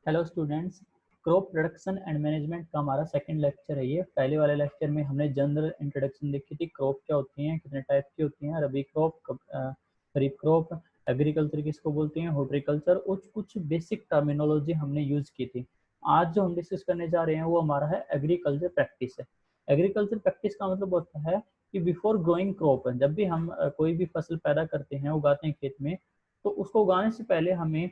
Hello students, crop production and management का हमारा second lecture है। ये पहले वाले लेक्चर में हमने जनरल इंट्रोडक्शन देखी थी, क्रॉप क्या होती हैं, कितने टाइप की होती हैं, रबी क्रॉप, खरीफ क्रॉप, एग्रीकल्चर किसको बोलते हैं, हॉर्टिकल्चर, और कुछ बेसिक टर्मिनोलॉजी हमने यूज की थी। आज जो हम डिस्कस करने जा रहे हैं वो हमारा है एग्रीकल्चर प्रैक्टिस है। एग्रीकल्चर प्रैक्टिस का मतलब होता है कि बिफोर ग्रोइंग क्रॉप, जब भी हम कोई भी फसल पैदा करते हैं, उगाते हैं खेत में, तो उसको उगाने से पहले हमें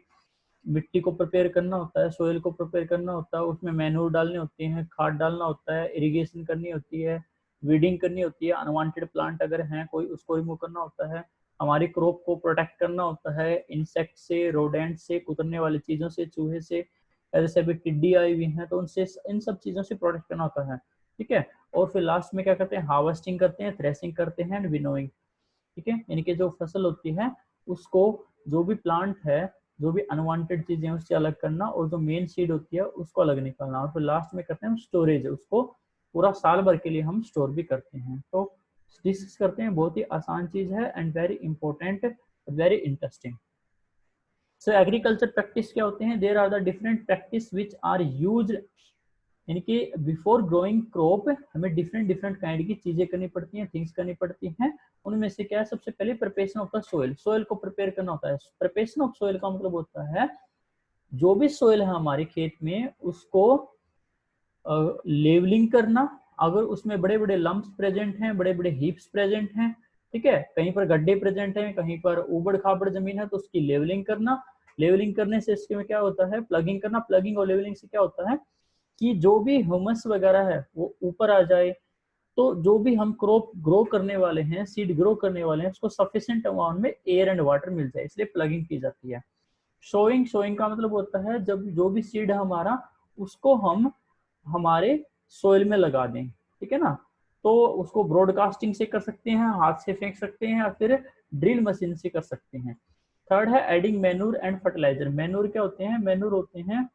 मिट्टी को प्रिपेयर करना होता है, सोइल को प्रिपेयर करना होता है, उसमें मैन्योर डालने होते हैं, खाद डालना होता है, इरिगेशन करनी होती है, वीडिंग करनी होती है, अनवांटेड प्लांट अगर हैं कोई उसको रिमूव करना होता है, हमारी क्रॉप को प्रोटेक्ट करना होता है इंसेक्ट से, रोडेंट से, कुतरने वाली चीज़ों से, चूहे से, जैसे अभी टिड्डी आई हुई हैं तो उनसे, इन सब चीज़ों से प्रोटेक्ट करना होता है। ठीक है। और फिर लास्ट में क्या करते हैं, हार्वेस्टिंग करते हैं, थ्रेसिंग करते हैं एंड विनोइंग। ठीक है, यानी कि जो फसल होती है उसको, जो भी प्लांट है, जो भी अनवांटेड चीजें उससे अलग करना, और जो मेन सीड होती है उसको अलग निकालना, और फिर लास्ट में करते हैं स्टोरेज, उसको पूरा साल भर के लिए हम स्टोर भी करते हैं। तो डिस्कस करते हैं, बहुत ही आसान चीज है and very important, very interesting. So agriculture practice क्या होते हैं, there are the different practice which are used, यानी कि बिफोर ग्रोइंग क्रॉप हमें डिफरेंट डिफरेंट काइंड की चीजें करनी पड़ती हैं, थिंग्स करनी पड़ती हैं। उनमें से क्या है, सबसे पहले preparation of the soil, soil को प्रिपेयर करना होता है। प्रिपरेशन ऑफ सोइल का मतलब होता है जो भी सोइल है हमारे खेत में उसको लेवलिंग करना। अगर उसमें बड़े बड़े लम्प्स प्रेजेंट हैं, बड़े बड़े हीप्स प्रेजेंट हैं, ठीक है, कहीं पर गड्ढे प्रेजेंट हैं, कहीं पर उबड़ खाबड़ जमीन है, तो उसकी लेवलिंग करना। लेवलिंग करने से इसके में क्या होता है, प्लगिंग करना। प्लगिंग और लेवलिंग से क्या होता है कि जो भी ह्यूमस वगैरह है वो ऊपर आ जाए, तो जो भी हम क्रॉप ग्रो करने वाले हैं, सीड ग्रो करने वाले हैं, उसको सफिशिएंट अमाउंट में एयर एंड वाटर मिल जाए, इसलिए प्लगिंग की जाती है। शोइंग, शोइंग का मतलब होता है जब जो भी सीड है हमारा, उसको हम हमारे सोइल में लगा दें। ठीक है ना, तो उसको ब्रॉडकास्टिंग से कर सकते हैं, हाथ से फेंक सकते हैं, या फिर ड्रिल मशीन से कर सकते हैं। थर्ड है adding manure and fertilizer. Manure क्या होते हैं, मैन्यूर होते हैं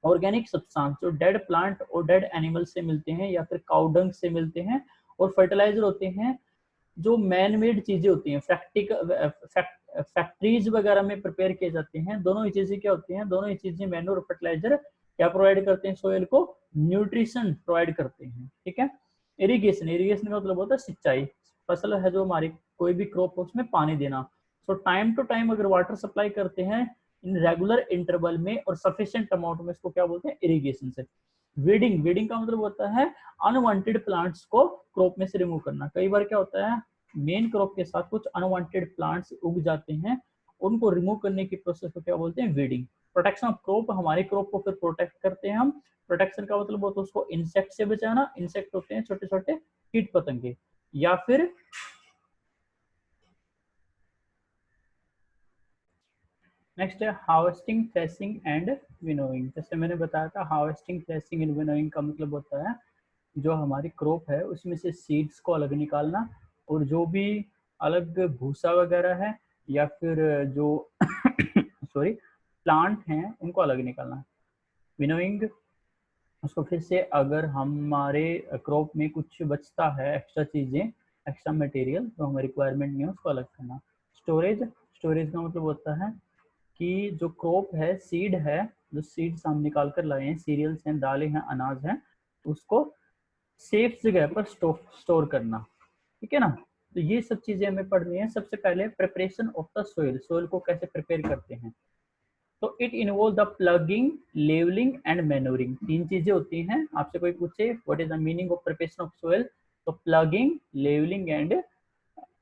ऑर्गेनिक सब्सटेंस जो डेड प्लांट और डेड एनिमल से मिलते हैं या फिर काउडंग से मिलते हैं। और फर्टिलाइजर होते हैं जो मैन मेड चीजें होती हैं, फैक्ट्रीज वगैरह में प्रिपेयर किए जाते हैं। दोनों ही चीजें क्या होती हैं, दोनों ही चीजें मैन्योर और फर्टिलाइजर क्या प्रोवाइड करते हैं, सोइल को न्यूट्रिशन प्रोवाइड करते हैं। ठीक है। इरिगेशन, इरिगेशन का मतलब होता है सिंचाई। फसल है जो हमारी, कोई भी क्रॉप हो उसमें पानी देना। सो टाइम टू टाइम अगर वाटर सप्लाई करते हैं इन रेगुलर इंटरवल में और सफिशिएंट अमाउंट में, इसको क्या बोलते हैं, इरिगेशन से। वीडिंग, वीडिंग का मतलब होता है अनवांटेड प्लांट्स को क्रॉप में से रिमूव करना। कई बार क्या होता है, मेन क्रॉप के साथ कुछ अनवांटेड प्लांट्स उग जाते हैं, उनको रिमूव करने की प्रोसेस को क्या बोलते हैं, वीडिंग। प्रोटेक्शन ऑफ क्रॉप, हमारी क्रॉप को फिर प्रोटेक्ट करते हैं हम। प्रोटेक्शन का मतलब होता है उसको इंसेक्ट से बचाना। इंसेक्ट होते हैं छोटे छोटे कीट पतंगे। या फिर नेक्स्ट है हार्वेस्टिंग, थ्रेसिंग एंड विनोइंग। जैसे मैंने बताया था, हार्वेस्टिंग, थ्रेसिंग एंड विनोइंग का मतलब होता है जो हमारी क्रॉप है उसमें से सीड्स को अलग निकालना, और जो भी अलग भूसा वगैरह है या फिर जो सॉरी प्लांट हैं उनको अलग निकालना। विनोइंग, उसको फिर से अगर हमारे क्रॉप में कुछ बचता है, एक्स्ट्रा चीज़ें, एक्स्ट्रा मटेरियल जो हमारी रिक्वायरमेंट नहीं है उसको अलग करना। स्टोरेज, स्टोरेज का मतलब होता है कि जो क्रॉप है, सीड है, जो सीड्स हम निकाल कर लाए हैं, सीरियल्स हैं, दालें हैं, अनाज हैं, उसको सेफ जगह पर स्टोर करना। ठीक है ना। तो ये सब चीजें हमें पढ़नी है। सबसे पहले preparation of the soil, soil को कैसे प्रिपेयर करते हैं। तो it involve the ploughing, levelling and manuring. तीन चीजें होती हैं। आपसे कोई पूछे what is the meaning of preparation of soil, तो ploughing, levelling and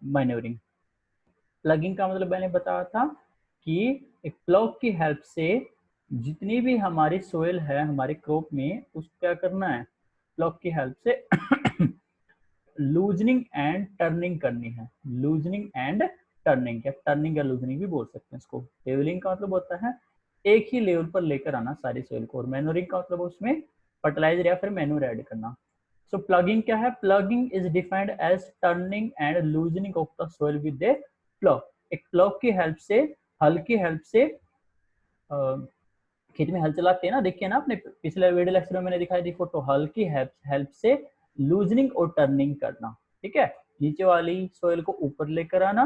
manuring. Ploughing का मतलब मैंने बताया था कि एक प्लग की हेल्प से जितनी भी हमारी सोइल है हमारे क्रॉप में, उसको क्या करना है, प्लग की हेल्प से लूजनिंग एंड टर्निंग करनी है। लूजनिंग एंड टर्निंग, या टर्निंग या लूजनिंग भी बोल सकते हैं इसको। लेवलिंग का मतलब होता है एक ही लेवल पर लेकर आना सारी सोइल को, और मैन्योरिंग का मतलब उसमें फर्टिलाइजर या फिर मैन्योर ऐड करना। सो प्लगिंग क्या है, ploughing is defined as turning and loosening of the soil with a plough. एक प्लग की हेल्प से, हल की हेल्प से, खेत में हल चलाते हैं ना, देखिए ना आपने पिछले वीडियो लेक्चर में मैंने दिखाई थी फोटो, हल की हेल्प से लूजनिंग और टर्निंग करना। ठीक है, नीचे वाली सोइल को ऊपर लेकर आना।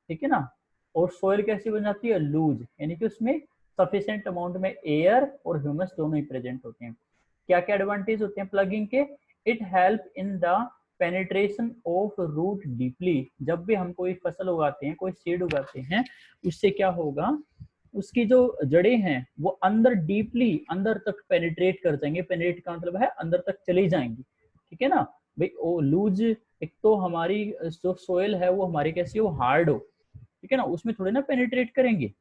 ठीक है ना, और सोइल कैसी बन जाती है, लूज, यानी कि उसमें सफिशिएंट अमाउंट में एयर और ह्यूमस दोनों ही प्रेजेंट होते हैं। क्या क्या एडवांटेज होते हैं प्लगिंग के? It help in the penetration of root deeply. जब भी हम कोई फसल उगाते हैं, कोई सीड उगाते हैं, उससे क्या होगा, उसकी जो जड़ें हैं वो अंदर डीपली अंदर तक पेनिट्रेट कर जाएंगे। पेनिट्रेट का मतलब है अंदर तक चली जाएंगी, ठीक है ना भाई। वो लूज, एक तो हमारी जो सोयल है वो हमारी कैसी हो, हार्ड हो, ठीक है ना, उसमें थोड़े ना पेनिट्रेट करेंगे।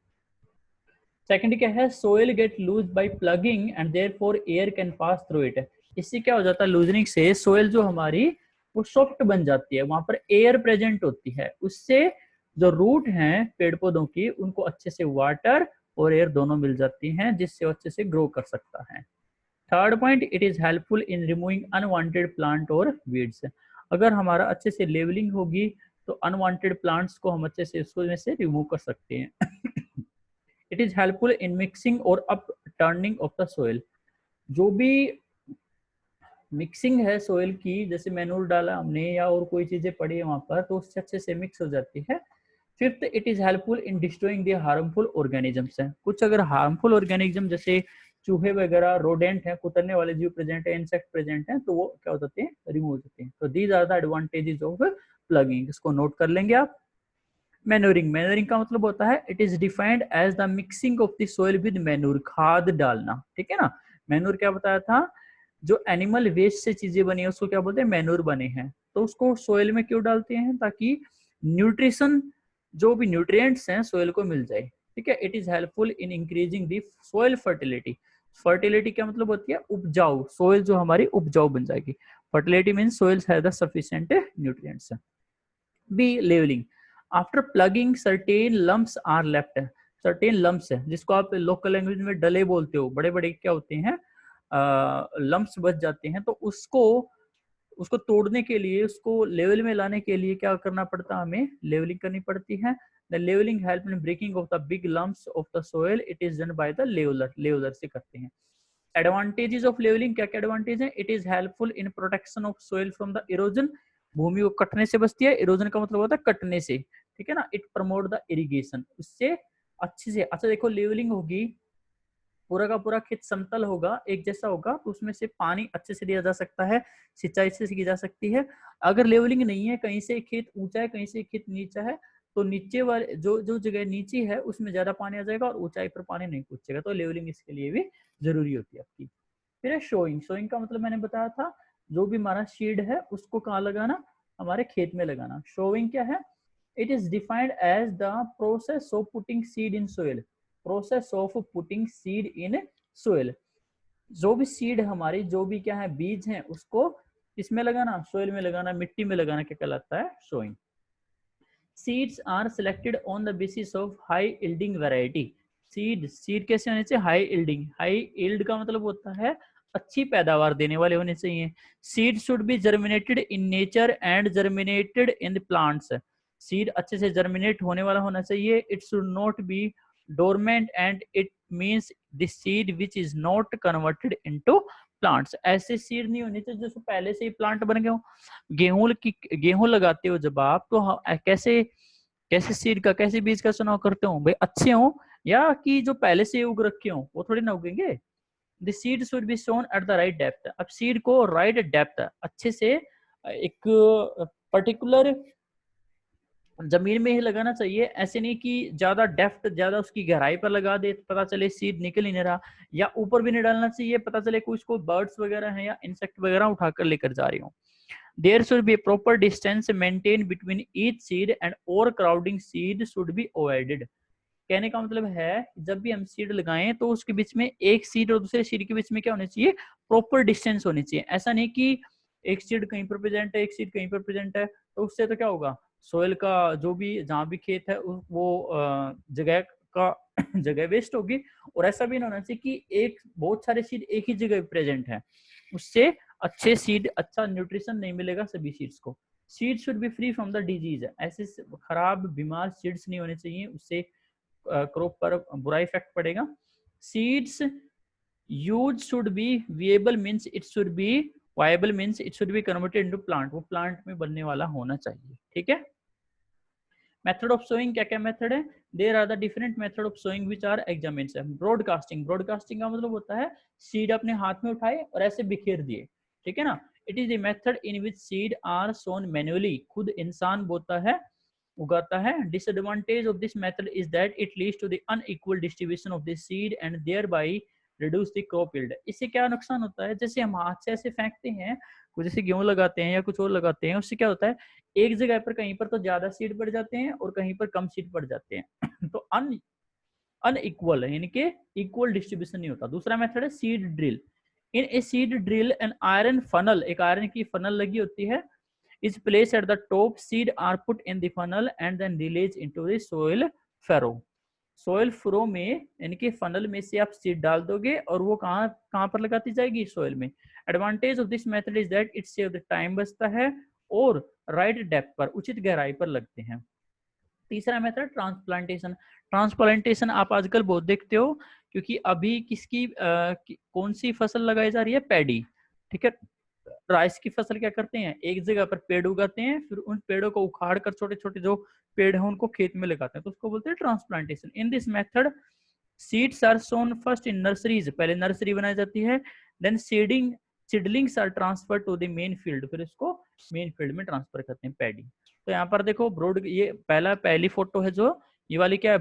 सेकंड क्या है, soil get loose by ploughing and therefore air can pass through it. इससे क्या हो जाता है, लूजनिंग से सोयल जो हमारी वो सॉफ्ट बन जाती है, वहां पर एयर प्रेजेंट होती है, उससे जो रूट हैं पेड़ पौधों की उनको अच्छे से वाटर और एयर दोनों मिल जाती हैं, जिससे अच्छे से ग्रो कर सकता है। Third point, it is helpful in removing unwanted plant और वीड्स। अगर हमारा अच्छे से लेवलिंग होगी तो अनवांटेड प्लांट्स को हम अच्छे से उसमें से रिमूव कर सकते हैं। It is helpful in mixing और up turning of the soil. जो भी मिक्सिंग है सोइल की, जैसे मैनूर डाला हमने या और कोई चीजें पड़ी है वहां पर, तो उससे अच्छे से मिक्स हो जाती है। Fifth, it is helpful in destroying the harmful organisms है। कुछ अगर हार्मफुल ऑर्गेनिज्म जैसे चूहे वगैरह, रोडेंट हैं, कुतरने वाले जीव प्रेजेंट है, इंसेक्ट प्रेजेंट हैं, तो वो क्या हो जाते हैं, रिमूव हो जाते हैं। तो these are the advantages of ploughing. इसको नोट कर लेंगे आप। मैन्योरिंग, मैन्योरिंग का मतलब होता है it is defined as the mixing of the soil with manure, खाद डालना, ठीक है ना। मैन्योर क्या बताया था, जो एनिमल वेस्ट से चीजें बनी है उसको क्या बोलते हैं, मैन्योर बने हैं। तो उसको सोइल में क्यों डालते हैं, ताकि न्यूट्रिशन, जो भी न्यूट्रिएंट्स हैं सोइल को मिल जाए, ठीक है। It is helpful in increasing the soil fertility. Fertility क्या मतलब होती है, उपजाऊ, सोइल जो हमारी उपजाऊ बन जाएगी। Fertility means soils have the sufficient nutrients. B, levelling. After ploughing certain lumps are left. Certain lumps है जिसको आप लोकल लैंग्वेज में डले बोलते हो, बड़े बड़े क्या होते हैं, लम्प्स बच जाते हैं। तो उसको तोड़ने के लिए, उसको लेवल में लाने के लिए क्या करना पड़ता है, हमें लेवलिंग करनी पड़ती है। The levelling help in breaking of the big lumps of the soil. It is done by the leveller, leveller से करते हैं। एडवांटेजेस ऑफ लेवलिंग, क्या क्या एडवांटेज है, it is helpful in protection of soil from the erosion. भूमि को कटने से बचती है, इरोजन का मतलब होता है कटने से, ठीक है ना। इट प्रमोट द इरिगेशन, उससे अच्छे से, अच्छा देखो लेवलिंग होगी, पूरा का पूरा खेत समतल होगा, एक जैसा होगा, तो उसमें से पानी अच्छे से दिया जा सकता है, सिंचाई से की जा सकती है। अगर लेवलिंग नहीं है, कहीं से खेत ऊंचा है, कहीं से खेत नीचा है, तो नीचे वाले जो जो जगह नीची है उसमें ज्यादा पानी आ जाएगा और ऊंचाई पर पानी नहीं पूछेगा। तो लेवलिंग इसके लिए भी जरूरी होती है आपकी। फिर है शोइंग। शोइंग का मतलब मैंने बताया था, जो भी हमारा सीड है उसको कहाँ लगाना, हमारे खेत में लगाना। शोइंग क्या है, it is defined as the process of putting seed in soil. Process of putting seed in soil, जो भी सीड हमारी, जो भी क्या है बीज है, उसको किसमें लगाना, सोइल में लगाना, मिट्टी में लगाना, क्या कहलाता है, sowing. Seeds are selected on the basis of high yielding variety. Seed कैसे होने चाहिए, हाई यील्डिंग। हाई यील्ड का मतलब होता है अच्छी पैदावार देने वाले होने चाहिए। Seed should be germinated in nature and germinated in the plants. Seed अच्छे से जर्मिनेट होने वाला होना चाहिए। It should not be dormant and it means the seed which is not converted into plants. ऐसे सीड नहीं होने चाहिए जो पहले से ही प्लांट बन गए हो। गेहूं लगाते हो जब आप, तो कैसे कैसे सीड का, कैसे बीज का चुनाव करते हो भाई, अच्छे हो या कि जो पहले से उग रखे हो, वो थोड़ी ना उगेंगे। The seed should be sown at the right depth. अब सीड को राइट डेप्थ अच्छे से एक पर्टिकुलर जमीन में ही लगाना चाहिए। ऐसे नहीं कि ज्यादा डेप्थ, ज्यादा उसकी गहराई पर लगा दे, पता चले सीड निकल ही नहीं रहा, या ऊपर भी नहीं डालना चाहिए, पता चले कुछ को बर्ड्स वगैरह हैं या इंसेक्ट वगैरह उठाकर लेकर जा रही हो। There should be a proper distance maintained between each seed and overcrowding seed should be avoided। कहने का मतलब है जब भी हम सीड लगाएं तो उसके बीच में, एक सीड और दूसरे सीड के बीच में क्या होना चाहिए, प्रॉपर डिस्टेंस होनी चाहिए। ऐसा नहीं कि एक सीड कहीं पर प्रेजेंट है, एक सीड कहीं पर प्रेजेंट है, तो उससे तो क्या होगा, सोइल का जो भी, जहाँ भी खेत है वो जगह का जगह वेस्ट होगी। और ऐसा भी नहीं होना चाहिए कि एक बहुत सारे सीड एक ही जगह प्रेजेंट है, उससे अच्छे सीड, अच्छा न्यूट्रिशन नहीं मिलेगा सभी सीड्स को। Seed should B free from the disease. ऐसे खराब बीमार सीड्स नहीं होने चाहिए, उससे क्रॉप पर बुरा इफेक्ट पड़ेगा। Seeds use should be viable means it should be viable means it should be converted into plant. वो प्लांट में बनने वाला होना चाहिए, ठीक है। मेथड ऑफ सोइंग क्या क्या मेथड है? There are the different method of sowing which are examined. Broadcasting, broadcasting का मतलब होता है सीड अपने हाथ में उठाए और ऐसे बिखेर दिए, ठीक है ना। It is the method in which seed are sown manually, खुद इंसान बोता है, उगाता है। Disadvantage of this method is that it leads to the unequal distribution of the seed and thereby reduce the crop yield. इससे क्या नुकसान होता है? जैसे हम हाथ से ऐसे फेंकते हैं, कुछ जैसे गेहूं लगाते हैं या कुछ और लगाते हैं, उससे क्या होता है, एक जगह पर कहीं पर तो ज्यादा सीड पड़ जाते हैं और कहीं पर कम सीड पड़ जाते हैं तो अनइक्वल है, यानी कि इक्वल डिस्ट्रीब्यूशन नहीं होता। दूसरा मेथड है seed drill. In a seed drill an iron funnel, एक आयरन की फनल लगी होती है, is placed at the top, seed are put in the funnel and then released into the soil furrow। Soil furrow में, यानी कि funnel में से आप सीड डाल दोगे और वो कहाँ कहाँ पर लगाती जाएगी? सोयल में। Advantage of this method is that it save the time, बचता है और राइट डेप्थ पर, उचित गहराई पर लगते हैं। तीसरा मेथड ट्रांसप्लांटेशन। ट्रांसप्लांटेशन आप आजकल बहुत देखते हो, क्योंकि अभी कौन सी फसल लगाई जा रही है? पैडी, ठीक है। राइस की फसल क्या करते हैं, एक जगह पर पेड़ उगाते हैं, फिर उन पेड़ों को उखाड़ कर छोटे छोटे जो पेड़ हैं उनको खेत में लगाते हैं, तो उसको बोलते हैं transplantation. In this method seeds are sown first in nurseries, पहले नर्सरी बनाई जाती है, then seedlings are transfer to the main field, फिर इसको मेन फील्ड में ट्रांसफर करते हैं, पैडी। तो यहाँ पर देखो ये पहली फोटो है जो ये वाली, क्या है?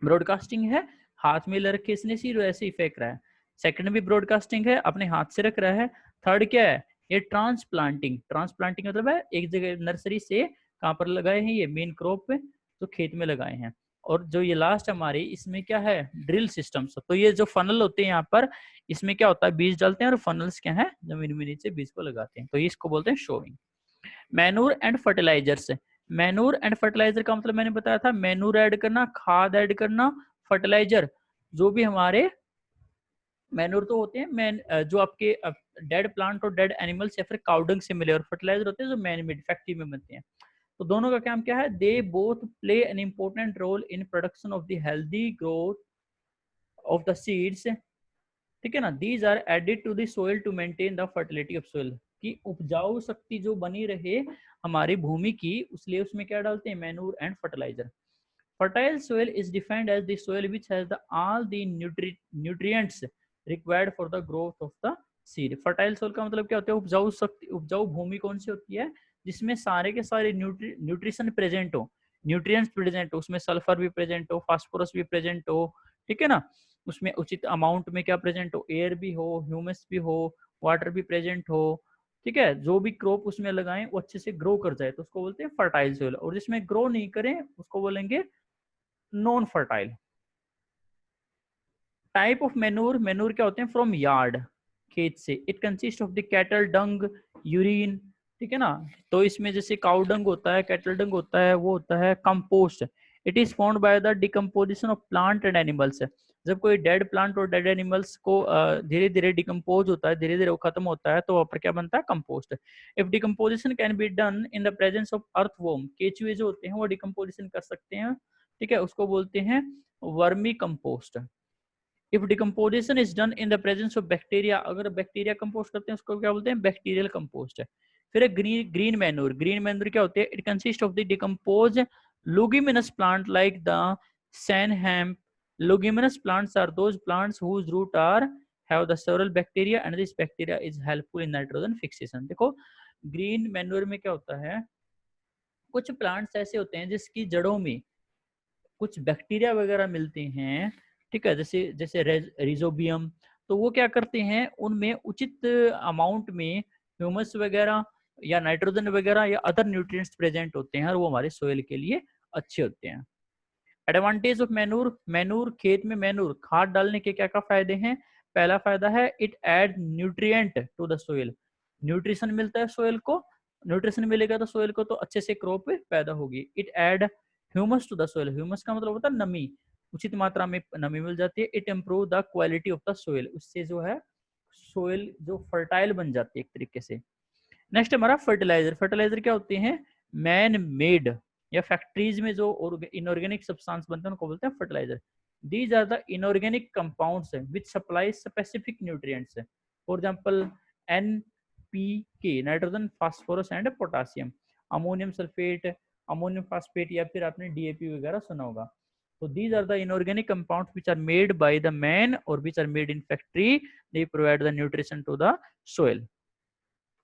ब्रॉडकास्टिंग है, हाथ में ले रखे इसने सीड, ऐसे ही फेंक रहा है। सेकंड भी ब्रॉडकास्टिंग है, अपने हाथ से रख रहा है। थर्ड क्या है? ये ट्रांसप्लांटिंग। ट्रांसप्लांटिंग मतलब है एक जगह नर्सरी से कहाँ पर लगाए हैं? ये मेन क्रॉप पे, तो खेत में लगाए हैं। और जो ये लास्ट हमारी, इसमें क्या है? Drill system. तो ये जो फनल होते हैं यहाँ पर, इसमें क्या होता है? बीज डालते हैं और फनल्स क्या है? जमीन में नीचे बीज को लगाते हैं, तो इसको बोलते हैं sowing. Manure and fertilizers. Manure and fertilizer का मतलब मैंने बताया था, मैनूर ऐड करना, खाद ऐड करना, फर्टिलाइजर जो भी हमारे मैनूर तो होते हैं जो आपके डेड प्लांट और डेड एनिमल्स या फिर काउडंग से मिले, और फर्टिलाइजर होते हैं जो मैन मेड फैक्ट्री में बनते हैं। तो दोनों का काम क्या है? They both play an important role in production of the healthy growth of the seeds, ठीक है ना। These are added to the soil to maintain the fertility of soil, की उपजाऊ शक्ति जो बनी रहे हमारी भूमि की, इसलिए उसमें क्या डालते हैं? Manure and fertilizer. Fertile soil is defined as the soil which has the all the nutrients required for the growth of the seed. Fertile soil का मतलब क्या होता है? उपजाऊ शक्ति, उपजाऊ भूमि कौन सी होती है? जिसमें सारे के सारे न्यूट्रिशन प्रेजेंट हो, न्यूट्रिएंट्स प्रेजेंट हो, उसमें सल्फर भी प्रेजेंट हो, फास्फोरस भी प्रेजेंट हो, ठीक है ना। उसमें उचित अमाउंट में क्या प्रेजेंट हो? एयर भी हो, ह्यूमस भी हो, वाटर भी प्रेजेंट हो, ठीक है। जो भी क्रॉप उसमें लगाएं वो अच्छे से ग्रो कर जाए, तो उसको बोलते हैं फर्टाइल सोइल। और जिसमें ग्रो नहीं करें उसको बोलेंगे non fertile. Type of manure. Manure क्या होते हैं? फ्रॉम यार्ड, खेत से। It consist of the cattle dung, urine, ठीक है ना। तो इसमें जैसे काउ डंग होता है, कैटल डंग होता है, वो होता है compost. It is found by the decomposition of plant and animals. जब कोई डेड प्लांट और डेड एनिमल्स को धीरे धीरे डिकम्पोज होता है, धीरे धीरे वो खत्म होता है, तो वहां पर क्या बनता है? Compost. If decomposition can be done in the presence of earthworm, केचुए जो होते हैं वो डिकम्पोजिशन कर सकते हैं, ठीक है, उसको बोलते हैं vermi compost. If decomposition is done in the presence of bacteria, अगर बैक्टीरिया कंपोस्ट करते हैं उसको क्या बोलते हैं? बैक्टीरियल कंपोस्ट है। फिर ग्रीन मैन्योर। ग्रीन मैन्योर क्या होते हैं? It consist of the decompose leguminous plant like the sunn hemp. Leguminous plants are those plants whose root are have the several bacteria and this bacteria is helpful in nitrogen fixation. देखो green manure में क्या होता है, कुछ plants ऐसे होते हैं जिसकी जड़ों में कुछ बैक्टीरिया वगैरह मिलते हैं, ठीक है, जैसे जैसे रिजोबियम। तो वो क्या करते हैं? उनमें उचित अमाउंट में ह्यूमस वगैरह या नाइट्रोजन वगैरह या अदर न्यूट्रिएंट्स प्रेजेंट होते हैं और वो हमारे सोइल के लिए अच्छे होते हैं। Advantage of manure. मैनूर, खेत में मैनूर खाद डालने के क्या क्या फायदे हैं? पहला फायदा है it add nutrient to the soil, nutrition मिलता है सोइल को, न्यूट्रिशन मिलेगा तो सोइल को तो अच्छे से क्रॉप पैदा होगी। It add humus to the soil. Humus का मतलब होता है नमी, उचित मात्रा में नमी मिल जाती है। It improve the quality of the soil, उससे जो है सोइल जो फर्टाइल बन जाती है एक तरीके से। नेक्स्ट हमारा फर्टिलाइजर। फर्टिलाइजर क्या होते हैं? मैन मेड या फैक्ट्रीज में जो इनऑर्गेनिक सब्सटेंस बनते हैं उनको बोलते हैं fertilizer. These are the inorganic compounds which supply specific nutrients, for example NPK, nitrogen, phosphorus and potassium, ammonium sulphate, ammonium phosphate या फिर आपने डीएपी वगैरह सुना होगा। तो these are the inorganic compounds which are made by the man or which are made in factory. They provide the nutrition to the soil.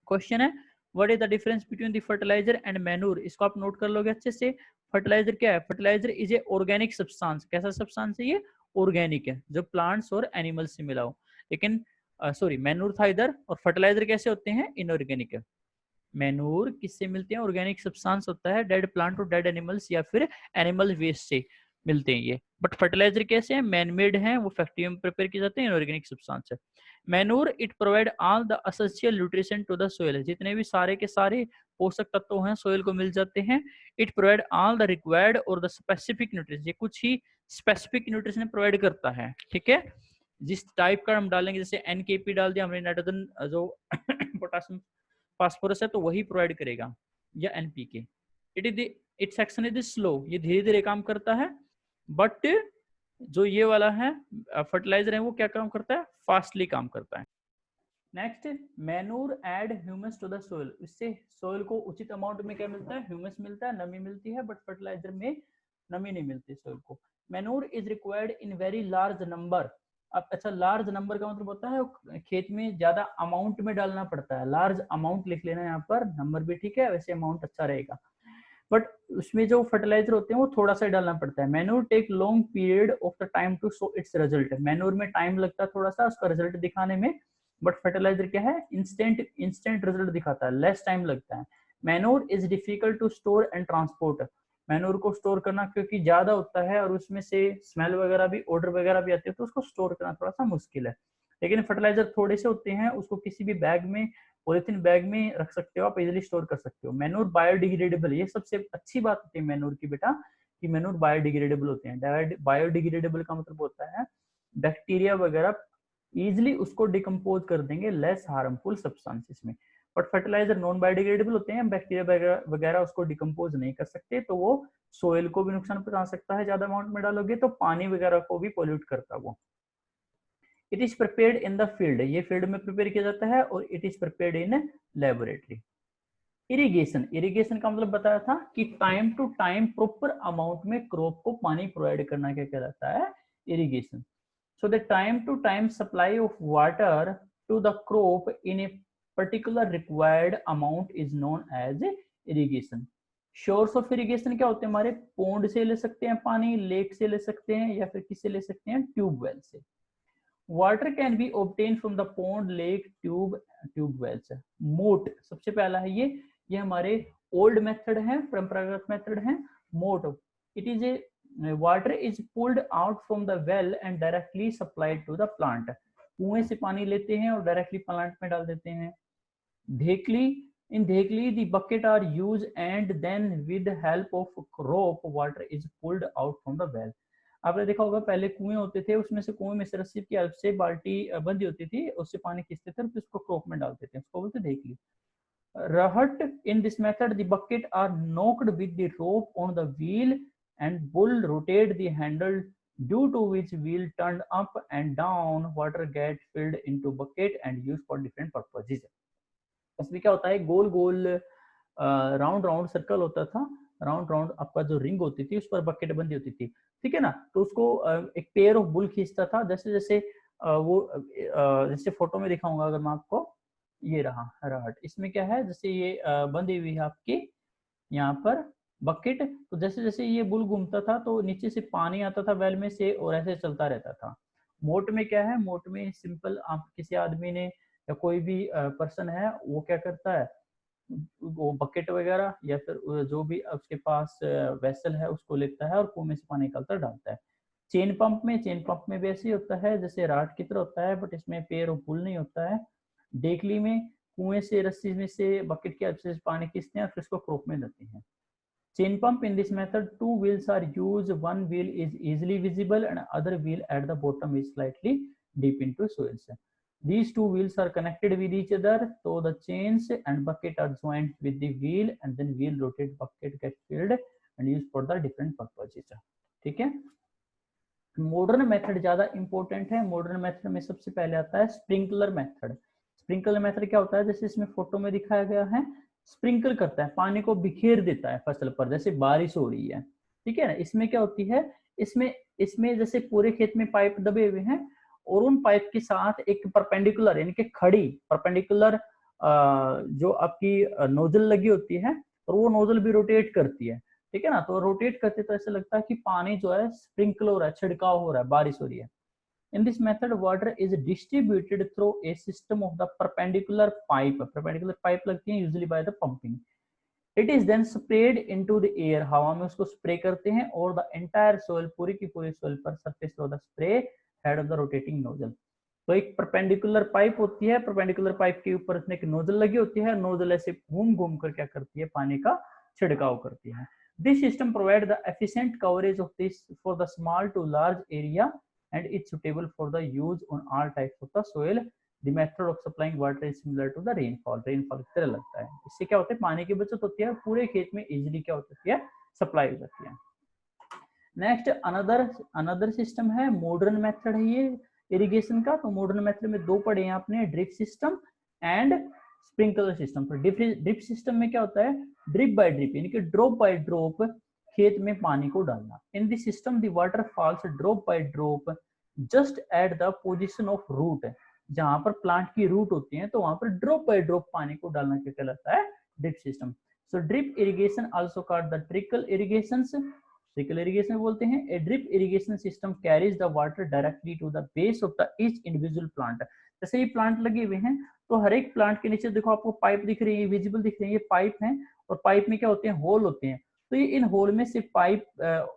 Question है what is the difference between the fertilizer and manure. इसको आप note कर लोगे अच्छे से। Fertilizer क्या है? Fertilizer is a organic substance. कैसा सब्सटेंस है ये? ऑर्गेनिक है, जो प्लांट्स और एनिमल्स से मिला हो। लेकिन सॉरी मैन्योर था इधर, और फर्टिलाइजर कैसे होते हैं? इनऑर्गेनिक है। मैन्योर किससे मिलते हैं? ऑर्गेनिक सब्सटेंस होता है डेड प्लांट और डेड एनिमल्स या फिर एनिमल वेस्ट से मिलते हैं ये। बट फर्टिलाइजर कैसे हैं? मैन मेड हैं, वो फैक्ट्री में प्रिपेयर किए जाते हैं, इनऑर्गेनिक सब्सटेंस है। Manure it provide all the essential nutrition to the soil. जितने भी सारे के सारे पोषक तत्व हैं सोइल को मिल जाते हैं। It provide all the required और द स्पेसिफिक न्यूट्रिशन। ये कुछ ही स्पेसिफिक न्यूट्रिशन प्रोवाइड करता है, ठीक है। जिस टाइप का हम डालेंगे, जैसे एनकेपी डाल दिया हमने, नाइट्रोजन जो पोटासियम फास्फोरस है तो वही प्रोवाइड करेगा, या NPK. It is it's action is slow, ये धीरे धीरे काम करता है। बट जो ये वाला है फर्टिलाइजर है वो क्या काम करता है? फास्टली काम करता है। Next, manure add humus to the soil. इससे सोइल को उचित अमाउंट में क्या मिलता है? ह्यूमस मिलता है, नमी मिलती है। बट फर्टिलाइजर में नमी नहीं मिलती सोइल को। Manure is required in very large number. अब अच्छा, लार्ज नंबर का मतलब होता है खेत में ज्यादा अमाउंट में डालना पड़ता है। लार्ज अमाउंट लिख लेना यहाँ पर, नंबर भी ठीक है, वैसे अमाउंट अच्छा रहेगा। बट उसमें जो फर्टिलाइजर होते हैं वो थोड़ा सा डालना पड़ता है। Manure take long period of the time to show its result. Manure में टाइम लगता है थोड़ा सा उसका रिजल्ट दिखाने में, बट फर्टिलाइजर क्या है? इंस्टेंट रिजल्ट दिखाता है, लेस टाइम लगता है। Manure is difficult to store and transport. Manure को स्टोर करना क्योंकि ज्यादा होता है और उसमें से स्मेल वगैरह भी, ऑर्डर वगैरह भी आती है, तो उसको स्टोर करना थोड़ा सा मुश्किल है। लेकिन फर्टिलाइजर थोड़े से होते हैं, उसको किसी भी बैग में, पॉलिथीन बैग में रख सकते हो आप, इजिली स्टोर कर सकते हो। मैन्योर बायोडिग्रेडेबल, ये सबसे अच्छी बात होती है मैन्योर की बेटा, कि मैन्योर बायोडिग्रेडेबल होते हैं। बायोडिग्रेडेबल का मतलब होता है बैक्टीरिया वगैरह इजिली उसको डिकम्पोज कर देंगे, लेस हार्मफुल सब्सटेंसेस में। बट फर्टिलाइजर नॉन बायोडिग्रेडेबल होते हैं, बैक्टीरिया वगैरह उसको डिकम्पोज नहीं कर सकते, तो वो सोइल को भी नुकसान पहुंचा सकता है। ज्यादा अमाउंट में डालोगे तो पानी वगैरह को भी पोल्यूट करता वो। It is prepared in the field, ये फील्ड में प्रिपेयर किया जाता है। और it is prepared in laboratory. Irrigation, irrigation का मतलब बताया था कि time to time proper amount में क्रॉप को पानी प्रोवाइड करना क्या कहलाता है? Irrigation. So the time to time supply of water to the crop in a particular required amount is known as irrigation. Source of irrigation क्या होते हैं हमारे? पॉन्ड से ले सकते हैं पानी, लेक से ले सकते हैं, या फिर किससे ले सकते हैं? ट्यूबवेल से। Water can be obtain from the pond, lake, tube wells. मोट सबसे पहला है ये हमारे ओल्ड मेथड है, परंपरागत मेथड है। मोट, it is a water is pulled out from the well and directly supplied to the plant. कुएं से पानी लेते हैं और डायरेक्टली प्लांट में डाल देते हैं। Dhekli, in dhekli the bucket are use and then with help of rope water is pulled out from the well. आपने देखा होगा पहले कुएं होते थे, उसमें से कुएं में से रस्सी की हेल्प से बाल्टी बंधी होती थी, उससे पानी खींचते थे और फिर उसको क्रॉप में डालते थे, उसको बोलते धेकली। Rahat, in this method the bucket are knocked with the rope on the wheel and bull rotate the handle, due to which wheel turned up and down, water get filled into bucket and used for different purposes। इसमें क्या होता है? गोल गोल round round circle होता था, round round आपका जो ring होती थी उस पर बकेट बंदी होती थी, ठीक है ना। तो उसको एक पेयर ऑफ बुल खींचता था। जैसे जैसे वो जैसे फोटो में दिखाऊंगा अगर मैं आपको, ये रहा राहट। इसमें क्या है? जैसे ये बंधी हुई है आपकी यहाँ पर बकेट, तो जैसे जैसे ये बुल घूमता था तो नीचे से पानी आता था वेल में से और ऐसे चलता रहता था। मोट में क्या है? मोट में सिंपल आप किसी आदमी ने या कोई भी पर्सन है वो क्या करता है? वो बकेट वगैरह या फिर जो भी उसके पास वेसल है उसको लेता है और कुएं से पानी निकालता डालता है। चेन पंप में भी ऐसे ही होता है जैसे राट की तरह होता है, बट इसमें पेड़ और पुल नहीं होता है। डेकली में कुएं से रस्सी में से बकेट की हेल्प से पानी खींचते हैं और फिर इसको क्रॉप में देते हैं। Chain pump, in this method 2 wheels are used, one wheel is easily visible and other wheel at the bottom is slightly deep into soils. These two wheels are connected with each other, so the chains and bucket are joined with the wheel and then wheel rotate, bucket get filled and used for the different purposes। ठीक है। Modern method ज्यादा important है। Modern method में सबसे पहले आता है sprinkler method. Sprinkler method क्या होता है? जैसे इसमें फोटो में दिखाया गया है, स्प्रिंकल करता है, पानी को बिखेर देता है फसल पर, जैसे बारिश हो रही है, ठीक है ना। इसमें क्या होती है, इसमें इसमें जैसे पूरे खेत में पाइप दबे हुए हैं और उन पाइप के साथ एक परपेंडिकुलर यानी कि खड़ी परपेंडिकुलर जो आपकी नोजल लगी होती है और वो नोजल भी रोटेट करती है, ठीक है ना। तो रोटेट करते तो ऐसा लगता है कि पानी जो है स्प्रिंकल हो रहा है, छिड़काव हो रहा है, बारिश हो रही है। In this method, water is distributed through a system of the perpendicular pipe. Perpendicular pipe लगती है usually by the pumping. It is then sprayed into the air. हवा में उसको स्प्रे करते हैं और the entire soil, पूरी की पूरी soil पर surface of the spray head of the rotating nozzle. तो एक परपेंडिकुलर पाइप होती है, परपेंडिकुलर पाइप के ऊपर इसमें एक नोजल लगी होती है, नोजल ऐसे घूम घूम कर क्या करती है, पानी का छिड़काव करती है। This system provide the efficient coverage of this for the small to large area and it's suitable for the use on all types of the soil. The method of supplying water is similar to the rainfall. rainfall की तरह लगता है। इससे क्या होता है, पानी की बचत होती है, पूरे खेत में इजीली क्या होती है, सप्लाई हो जाती है। नेक्स्ट अनदर सिस्टम है, मॉडर्न मेथड है ये इरिगेशन का। तो मॉडर्न मेथड में दो पढ़े हैं आपने, drip system and sprinkler system. तो ड्रिप सिस्टम में क्या होता है, ड्रिप बाय ड्रिप यानी कि ड्रॉप बाय ड्रॉप खेत में पानी को डालना। In this system the water falls drop by drop just at the position of root. जहां पर प्लांट की रूट होती है तो वहां पर ड्रॉप बाय ड्रॉप पानी को डालना क्या कहलाता है, drip system. So drip irrigation also called the trickle irrigation, trickle irrigation बोलते हैं। A drip irrigation system carries the water directly to the base of the each individual plant. जैसे ये प्लांट लगे हुए हैं तो हर एक प्लांट के नीचे देखो आपको पाइप दिख रही है, विजिबल दिख रही है, ये पाइप है और पाइप में क्या होते हैं, होल होते हैं। तो ये इन होल में से पाइप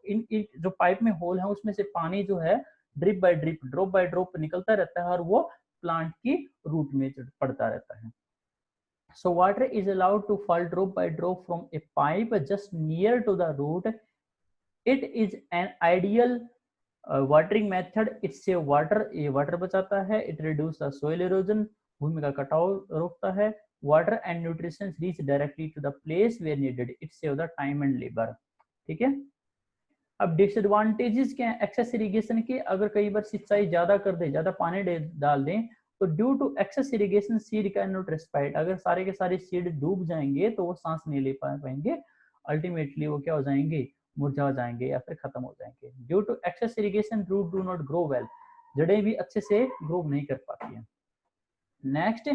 इन जो पाइप में होल है उसमें से पानी जो है drip by drip drop by drop निकलता रहता है और वो प्लांट की रूट में पड़ता रहता है। So water is allowed to fall drop by drop from a pipe just near to the root. It is an ideal watering method. इससे ये वाटर बचाता है, it reduce the soil erosion, भूमि का कटाव रोकता है, water and nutrition reach directly to the place where needed. It save the time and labor. ठीक है। अब डिसएडवांटेजेस क्या है एक्सेस इरिगेशन के, अगर कई बार सिंचाई ज्यादा कर दे, ज्यादा पानी डाल दें तो due to excess irrigation seed can not respite. अगर सारे के सारे सीड डूब जाएंगे तो वो सांस नहीं ले पाएंगे, अल्टीमेटली वो क्या हो जाएंगे, मुरझा जाएंगे या फिर खत्म हो जाएंगे। Due to excess irrigation root do not grow well, जड़ें भी अच्छे से ग्रो नहीं कर पाती है। नेक्स्ट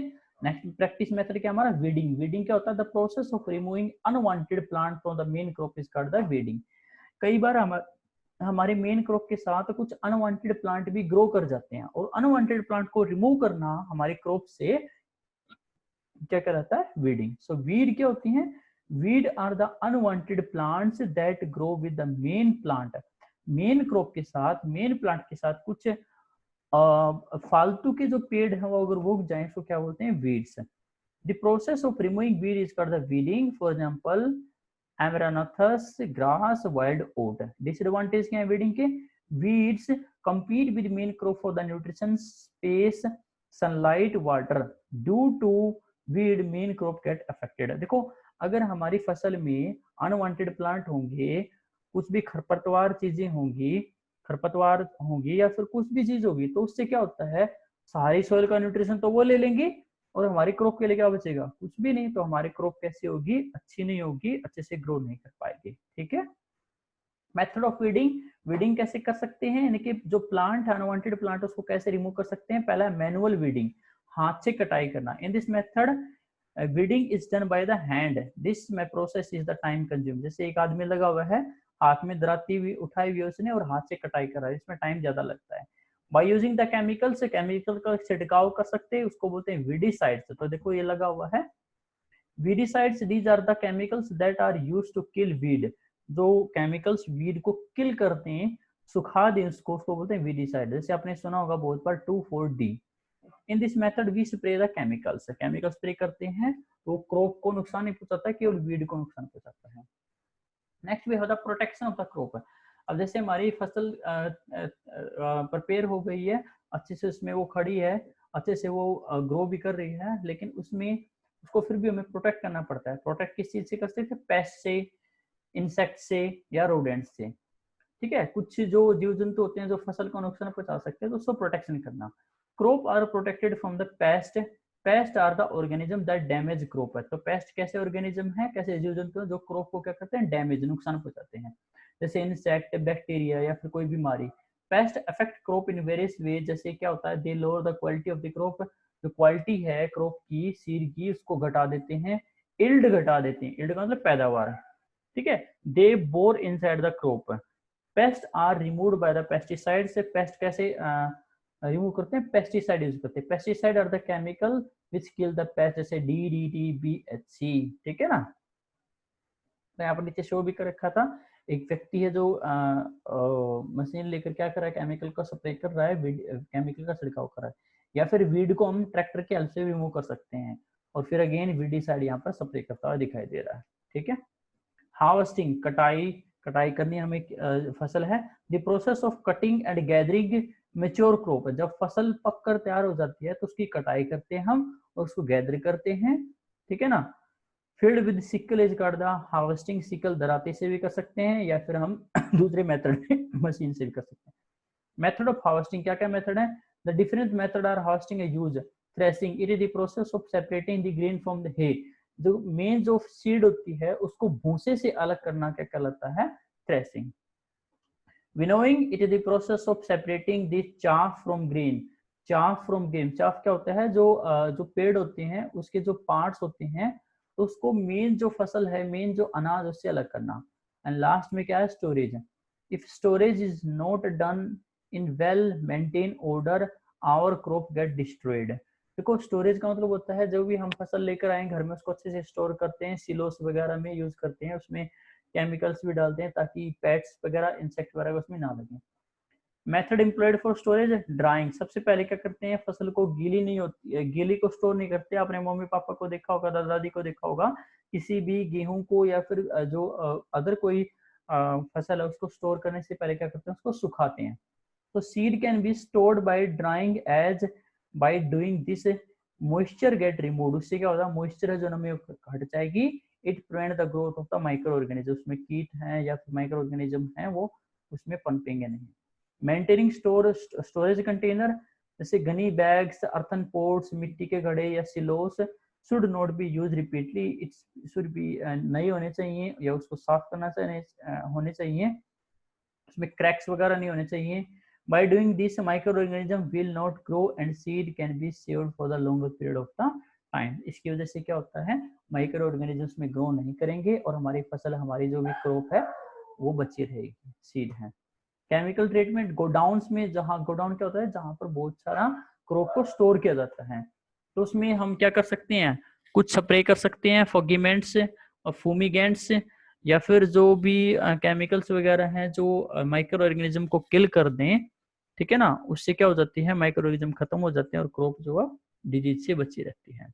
प्रैक्टिस मेथड क्या हमारा, वीडिंग। वीडिंग क्या होता है, the process of removing unwanted plant from the main crop is called the weeding. कई बार हमारे मेन क्रॉप के साथ कुछ अनवांटेड प्लांट भी ग्रो कर जाते हैं और अनवांटेड प्लांट को रिमूव करना हमारे क्रॉप से क्या कहलाता है, वीडिंग। सो वीड क्या होती हैं, weed are the unwanted plants that grow with the main plant. Main crop के साथ, मेन प्लांट के साथ कुछ फालतू के जो पेड़ हैं वो अगर उग जाए तो क्या बोलते हैं, weeds. The process of removing weed is called the weeding. For example Amaranthus grass, wild oat. Disadvantage क्या है वीडिंग के, weeds compete with main crop for the nutrition, space, sunlight, water. Due to weed main crop get affected. देखो अगर हमारी फसल में unwanted plant होंगे, कुछ भी खरपतवार चीजें होंगी, खरपतवार होंगी या फिर कुछ भी चीज होगी, तो उससे क्या होता है, सारी सोइल का न्यूट्रिशन तो वो ले लेंगे और हमारी क्रॉप के लिए क्या बचेगा, कुछ भी नहीं। तो हमारी क्रॉप कैसी होगी, अच्छी नहीं होगी, अच्छे से ग्रो नहीं कर पाएगी। ठीक है। मेथड ऑफ वीडिंग, वीडिंग कैसे कर सकते हैं, यानी कि जो प्लांट है अनवांटेड प्लांट उसको कैसे रिमूव कर सकते हैं। पहला मैनुअल वीडिंग, हाथ से कटाई करना। इन this method weeding is done by the hand. This process is the time consume. जैसे एक आदमी लगा हुआ है, हाथ में दराती हुई उठाई हुई उसने और हाथ से कटाई कर रहा है, इसमें टाइम ज्यादा लगता है। By using the chemicals, chemical का छिड़काव कर सकते हैं, उसको बोलते हैं वीडिसाइड्स। तो देखो ये लगा हुआ है weedicides, these are the chemicals that are used to kill weed. जो केमिकल्स वीड को किल करते हैं, सुखा दें उसको बोलते हैं वीडिसाइड। जैसे आपने सुना होगा बहुत बार 2,4-D। In this method we spray the chemicals, chemical spray करते हैं तो क्रॉप को नुकसान नहीं पहुंचाता है, केवल वीड को नुकसान पहुंचाता है। Next we have the protection of the crop. अब जैसे हमारी फसल प्रिपेयर हो गई है, अच्छे से उसमें वो खड़ी है, अच्छे से वो ग्रो भी कर रही है, लेकिन उसमें उसको फिर भी हमें प्रोटेक्ट करना पड़ता है। प्रोटेक्ट किस चीज से कर सकते हैं, पेस्ट से, इंसेक्ट से या रोडेंट से। ठीक है, कुछ जो जीव जंतु होते हैं जो फसल को नुकसान पहुंचा सकते हैं तो उसको प्रोटेक्शन करना। Crop are protected from the pest pest are the organism that damage crop है। तो पेस्ट कैसे ऑर्गेनिज्म है, कैसे जीव जंतु हैं जो क्रॉप को क्या करते हैं, डैमेज, नुकसान पहुंचाते हैं, जैसे इंसेक्ट, बैक्टीरिया या फिर कोई बीमारी। Pest affect crop in various way, जैसे क्या होता है, they lower the quality of the crop, जो क्वालिटी है क्रॉप की, सीड की, उसको घटा देते हैं, इल्ड घटा देते हैं, इल्ड का मतलब पैदावार, ठीक है। They bore inside the crop, pest are removed by the pesticide, से पेस्ट कैसे रिमूव करते हैं, पेस्टिसाइड यूज करते हैं। Pesticide are the chemical which kill the pest, जैसे DDT, BHC, ठीक है ना। तो यहाँ पर नीचे शो भी कर रखा था, एक व्यक्ति है जो मशीन लेकर क्या कर रहा है, केमिकल का स्प्रे कर रहा है, केमिकल का छिड़काव कर रहा है, या फिर वीड को हम ट्रैक्टर के हेल्प से रिमूव कर सकते हैं, और फिर अगेन वीडीसाइड यहाँ पर स्प्रे करता हुआ दिखाई दे रहा है, ठीक है। हार्वेस्टिंग, कटाई, कटाई करनी हमें फसल है। The process of cutting and gathering mature crop, जब फसल पक कर तैयार हो जाती है तो उसकी कटाई करते हैं हम और उसको गैदर करते हैं, ठीक है ना। Field with sickle is called the harvesting, sickle दराते से भी कर सकते हैं या फिर हम दूसरे मेथड में मशीन से भी कर सकते हैं। मेथड ऑफ हार्वेस्टिंग, क्या क्या मेथड है, the different method are harvesting use, threshing, it is the process of separating the grain from the hay, जो मेन जो सीड होती है उसको भूसे से अलग करना क्या कहलाता है, threshing. Winnowing, it is the process of separating the chaff from grain, chaff from grain, chaff क्या होता है, जो पेड़ होते हैं उसके जो पार्ट्स होते हैं, तो उसको मेन जो फसल है, मेन जो अनाज, उससे अलग करना। एंड लास्ट में क्या है, storage, if storage is not done in well maintain order, our crop get destroyed. देखो स्टोरेज का मतलब होता है जो भी हम फसल लेकर आए घर में उसको अच्छे से स्टोर करते हैं, सिलोस वगैरह में यूज करते हैं, उसमें केमिकल्स भी डालते हैं ताकि पेट्स वगैरह, इंसेक्ट वगैरह उसमें ना लगे। Method employed for storage, drawing, सबसे पहले क्या करते हैं, फसल को गीली नहीं होती है, गीली को स्टोर नहीं करते। आपने मम्मी पापा को देखा होगा, दादा दादी को देखा होगा, किसी भी गेहूं को या फिर जो अदर कोई फसल है उसको स्टोर करने से पहले क्या करते हैं, उसको सुखाते हैं। तो seed can be stored by drying, as by doing this moisture get remove, उससे क्या होगा, मॉइस्चर है जो नमी हट जाएगी। It prevent the growth of the micro organism, उसमें कीट हैं या फिर माइक्रो ऑर्गेनिज्म हैं वो उसमें पनपेंगे नहीं। मेंटेनिंग स्टोरेज कंटेनर, जैसे गनी बैग्स, अर्थन पोर्ट्स, मिट्टी के घड़े या silos, should not B use repeatedly, it's should be, नए होने चाहिए या उसको साफ करना चाहिए, होने चाहिए, उसमें क्रैक्स वगैरह नहीं होने चाहिए। Bye doing this micro organism will not grow and seed can be saved for the longer period of the time. इसकी वजह से क्या होता है, माइक्रो ऑर्गेनिजम्स में ग्रो नहीं करेंगे और हमारी फसल, हमारी जो भी क्रॉप है वो बची रहेगी, सीड है। केमिकल ट्रीटमेंट, गोडाउन्स में, जहाँ गोडाउन क्या होता है, जहाँ पर बहुत सारा क्रॉप को स्टोर किया जाता है, तो उसमें हम क्या कर सकते हैं, कुछ स्प्रे कर सकते हैं, फॉगिमेंट्स और फूमिगेंट्स, या फिर जो भी केमिकल्स वगैरह हैं जो माइक्रो ऑर्गेनिज्म को किल कर दें, ठीक है ना। उससे क्या हो जाती है, माइक्रो ऑर्गेनिज्म खत्म हो जाते हैं और क्रॉप जो है डिजीज से बची रहती है।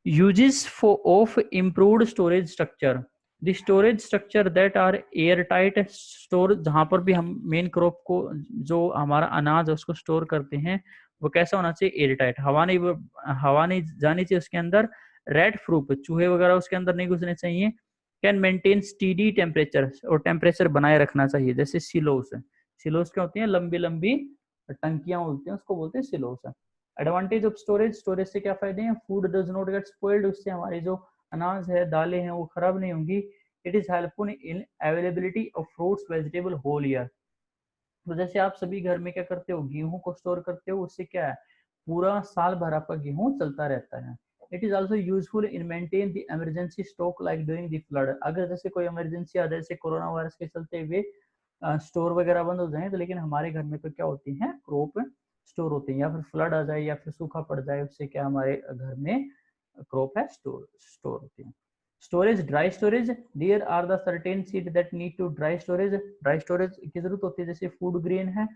Uses of improved storage structure, the storage structure that are air tight, store जहां पर भी हम मेन क्रॉप को, जो हमारा अनाज है उसको स्टोर करते हैं, वो कैसा होना चाहिए, एयर टाइट, हवा नहीं जानी चाहिए उसके अंदर। रेड फ्रूट, चूहे वगैरह उसके अंदर नहीं घुसने चाहिए। कैन मेंटेन स्टीडी टेम्परेचर, और टेम्परेचर बनाए रखना चाहिए, जैसे सिलोस है, सिलोस क्या होती है, लंबी लंबी टंकियां होती हैं, उसको बोलते हैं सिलोस है। एडवांटेज ऑफ स्टोरेज, स्टोरेज से क्या फायदे हैं, food does not gate spoiled, उससे हमारी जो अनाज है, दालें हैं, वो खराब नहीं होंगी। It is helpful in availability of fruits vegetable whole year, तो जैसे आप सभी घर में क्या करते हो, गेहूं को स्टोर करते हो, उससे क्या है, पूरा साल भर आपका गेहूं चलता रहता है। It is also useful in maintain the emergency stock like during the flood, अगर जैसे कोई इमरजेंसी आ जाए, जैसे कोरोना वायरस के चलते हुए स्टोर वगैरह बंद हो जाए, तो लेकिन हमारे घर में तो क्या होती है, क्रॉप स्टोर होते हैं, या फिर फ्लड आ जाए या फिर सूखा पड़ जाए, उससे क्या हमारे घर में क्रॉप है स्टोर होती है। Storage, dry storage, there are the certain seed that need to dry storage, dry storage की जरूरत होती है, जैसे फूड ग्रेन है।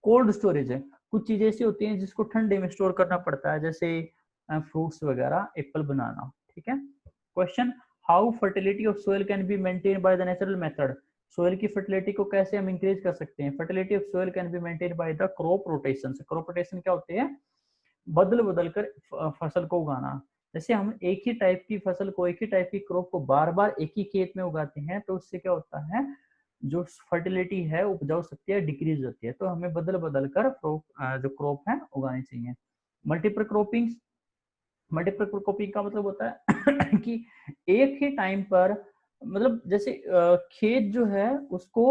कोल्ड स्टोरेज है, कुछ चीजें ऐसी होती हैं जिसको ठंडे में स्टोर करना पड़ता है, जैसे फ्रूट्स वगैरह, एप्पल, बनाना, ठीक है। Question, how fertility of soil can be maintain by the natural method, soil की फर्टिलिटी को कैसे हम इंक्रीज कर सकते हैं। Fertility of soil can be maintain by the crop rotation, crop rotation क्या होते हैं, बदल बदल कर फसल को उगाना। जैसे हम एक ही टाइप की फसल को, एक ही टाइप की क्रॉप को बार बार एक ही खेत में उगाते हैं, तो उससे क्या होता है, जो फर्टिलिटी है, उपजाऊ शक्ति है, डिक्रीज होती है। तो हमें बदल बदल कर जो क्रॉप है उगानी चाहिए। मल्टीपल क्रॉपिंग, मल्टीपल क्रॉपिंग का मतलब होता है कि एक ही टाइम पर, मतलब जैसे खेत जो है उसको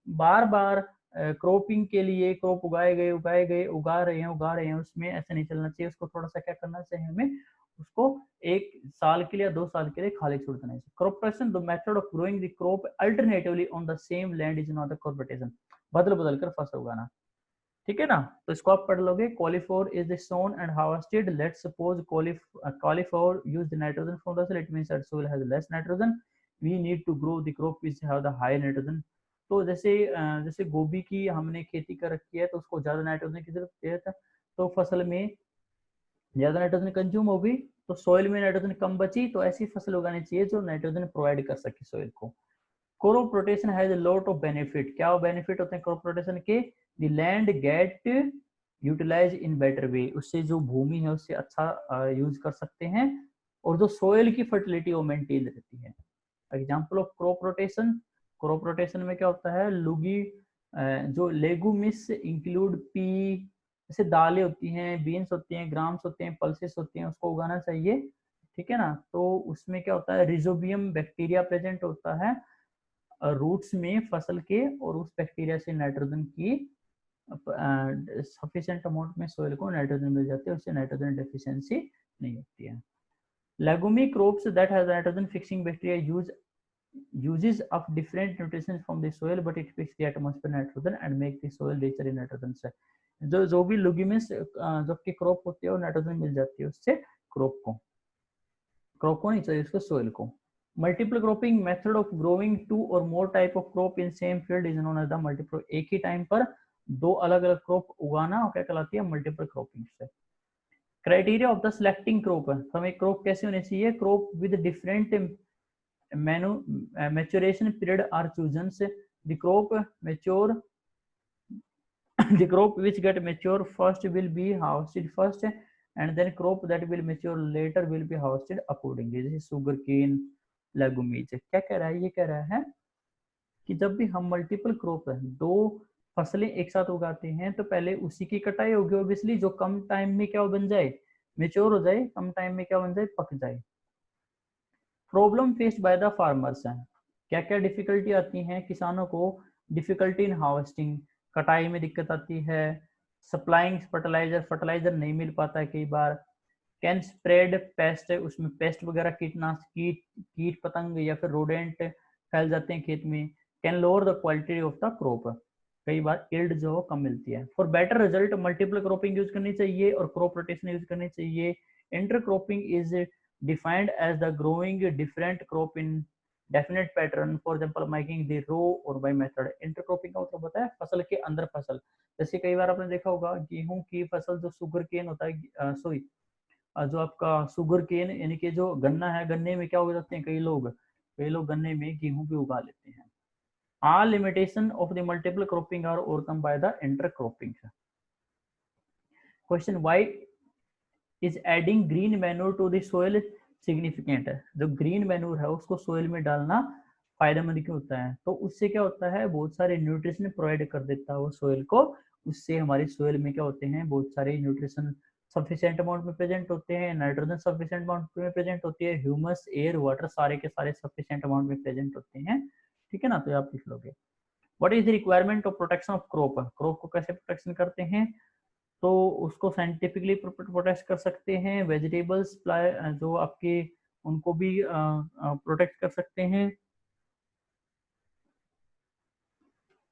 बार बार क्रॉपिंग के लिए क्रॉप उगा रहे हैं, उसमें ऐसे नहीं चलना चाहिए। उसको थोड़ा सा क्या करना चाहिए हमें, उसको 1 साल के लिए या 2 साल के लिए खाली छोड़ देना चाहिए। Crop rotation, the method of growing the crop alternatively on the same land is not the crop rotation. बदल बदल कर फसल उगाना, ठीक है ना। तो इसको आप पढ़ लोगे। Cauliflower is the sown and harvested. Let's suppose cauliflower use the nitrogen from the soil, it means that soil has less nitrogen, we need to grow the crop which have the high nitrogen. तो जैसे गोभी की हमने खेती कर रखी है तो उसको ज्यादा नाइट्रोजन की जरूरत है, तो फसल में ज्यादा नाइट्रोजन कंज्यूम होगी, तो सॉइल में नाइट्रोजन कम बची, तो ऐसी फसल उगानी चाहिए जो नाइट्रोजन प्रोवाइड कर सके सॉइल को। Crop rotation has a lot of benefit. क्या बेनिफिट होते हैं क्रॉप रोटेशन के? The land get utilize in better way, उससे जो भूमि है उससे अच्छा यूज कर सकते हैं, और जो सोइल की फर्टिलिटी वो मेंटेन रहती है। Example of crop rotation, crop rotation में क्या होता है, लुगी जो लेगुमिस इंक्लूड पी, जैसे दालें होती हैं, बीन्स होती हैं, ग्राम्स होते हैं, पल्सेस होती हैं, उसको उगाना चाहिए, ठीक है ना। तो उसमें क्या होता है, रिजोबियम बैक्टीरिया प्रेजेंट होता है रूट्स में फसल के, और उस बैक्टीरिया से नाइट्रोजन की सफिशिएंट अमाउंट में सोइल को नाइट्रोजन मिल जाती है, उससे नाइट्रोजन डेफिशिएंसी नहीं होती है। Legume crops that has nitrogen fixing bacteria uses of different nutrition from the soil but it fix the atmosphere nitrogen and make the soil richer in nitrogen से, जो भी लुगिमिस जो की क्रॉप होती है वो नाइट्रोजन मिल जाती है उससे क्रॉप को नहीं चाहिए, उसको सोइल को। Multiple cropping method of growing two और more type of crop in same field is known as the multiple. एक ही टाइम पर दो अलग अलग क्रॉप उगाना और क्या कहलाती है, मल्टीपल क्रॉपिंग से। Criteria of the selecting crop, हमें क्रॉप कैसे होनी चाहिए, crop with different maturation period are chosen. The crop mature the crop which get mature first will be harvested first and then crop that will mature later will be harvested accordingly। जैसे sugar cane, लेगुमीज। क्या कह रहा है, ये कह रहा है कि जब भी हम मल्टीपल क्रॉप है, दो फसलें एक साथ उगाते हैं, तो पहले उसी की कटाई होगी ऑब्वियसली, जो कम टाइम में क्या बन जाए, मेच्योर हो जाए, कम टाइम में क्या बन जाए, पक जाए। Problem faced by the farmers हैं, क्या क्या डिफिकल्टी आती हैं किसानों को, डिफिकल्टी इन हार्वेस्टिंग, कटाई में दिक्कत आती है, सप्लाइंग फर्टिलाइजर, फर्टिलाइजर नहीं मिल पाता है कई बार, कैन स्प्रेड पेस्ट, उसमें पेस्ट वगैरह कीटनाशक कीट पतंग या फिर रोडेंट फैल जाते हैं खेत में, can lower the quality of the crop, कई बार यील्ड जो हो कम मिलती है। For better result multiple cropping use करनी चाहिए और क्रॉप रोटेशन यूज करनी चाहिए। Intercropping is defined as the growing different crop in definite pattern, for example making the row or by method। Intercropping का मतलब होता है फसल के अंदर फसल। जैसे कई बार आपने देखा होगा गेहूं की फसल जो शुगर केन होता है, सॉरी जो आपका शुगर केन यानी कि जो गन्ना है, गन्ने में क्या उगा जाते हैं, कई लोग गन्ने में गेहूं भी उगा लेते हैं। all limitation of the multiple cropping are overcome by the intercropping। question, why is adding green manure to the soil significant है। जो ग्रीन मैन्योर है उसको सोइल में डालना फायदेमंद क्यों होता है, तो उससे क्या होता है, बहुत सारे न्यूट्रिशन प्रोवाइड कर देता है वो सोइल को, उससे हमारी सोइल में क्या होते हैं, बहुत सारे न्यूट्रिशन सफिशिएंट अमाउंट में प्रेजेंट होते हैं, नाइट्रोजन सफिशिएंट अमाउंट में प्रेजेंट होती है, ह्यूमस, एयर, वाटर सारे के सारे सफिशिएंट अमाउंट में प्रेजेंट होते हैं, ठीक है ना। तो आप लिख लोगे। What is the requirement of protection of crop, crop को कैसे प्रोटेक्शन करते हैं, तो उसको साइंटिफिकली प्रोटेक्ट कर सकते हैं, वेजिटेबल्स जो आपके उनको भी प्रोटेक्ट कर सकते हैं।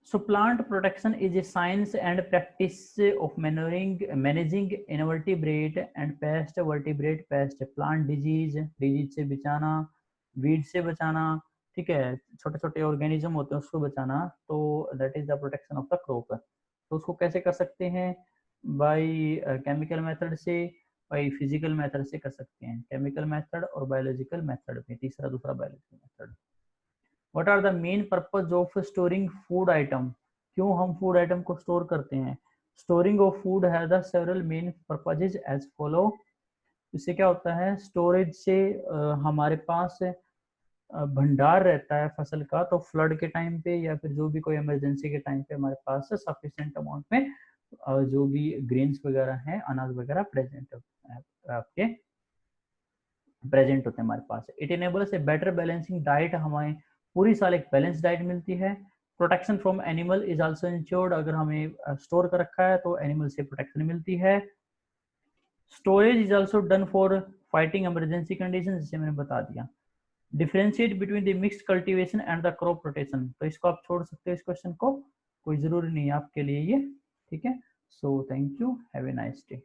So plant protection is a science and practice of managing invertebrate and pest, vertebrate pest, plant disease से बचाना, वीड से बचाना, ठीक है, छोटे छोटे ऑर्गेनिज्म होते हैं उसको बचाना, तो that is the protection of the crop. तो उसको कैसे कर सकते हैं, बाय केमिकल मेथड से, बाय फिजिकल मेथड से कर सकते हैं, केमिकल मेथड और बायोलॉजिकल मेथड में, दूसरा biological method. What are the main purpose of storing food item, क्यों हम फूड आइटम को स्टोर करते हैं। Storing of food has the several main purposes as follow. इससे क्या होता है, स्टोरेज से हमारे पास भंडार रहता है फसल का, तो फ्लड के टाइम पे या फिर जो भी कोई इमरजेंसी के टाइम पे हमारे पास सफिशिएंट अमाउंट में जो भी ग्रेन्स वगैरह हैं, अनाज वगैरह प्रेजेंट है आपके प्रेजेंट होते हैं हमारे पास। It enables a better balancing diet, हमें पूरी साल एक बैलेंस डाइट मिलती है। Protection from animal is also insured, अगर हमें स्टोर कर रखा है तो एनिमल से प्रोटेक्शन मिलती है। Storage is also done for fighting emergency condition, जिसे मैंने बता दिया। Differentiate between the mixed cultivation and the crop rotation, तो इसको आप छोड़ सकते हो इस क्वेश्चन को, कोई जरूरी नहीं है आपके लिए ये, ठीक है। So thank you, have a nice day.